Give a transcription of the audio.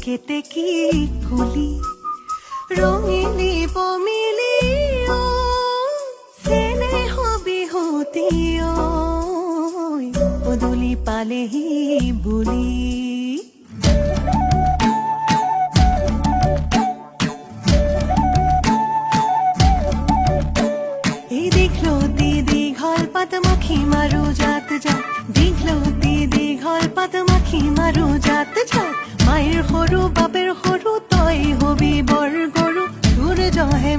কেতেকী কুলি ৰঙিলী পমিলি চেনেহ বিহুতি পদূলি পালেহি বুলি পাতমাখি মাৰো জাত জাত দীঘলতি দীঘল পাতমাখি মাৰো জাত জাত মায়েৰ সৰু বাপেৰ সৰু তই হবি বৰ গৰু তোৰ জহে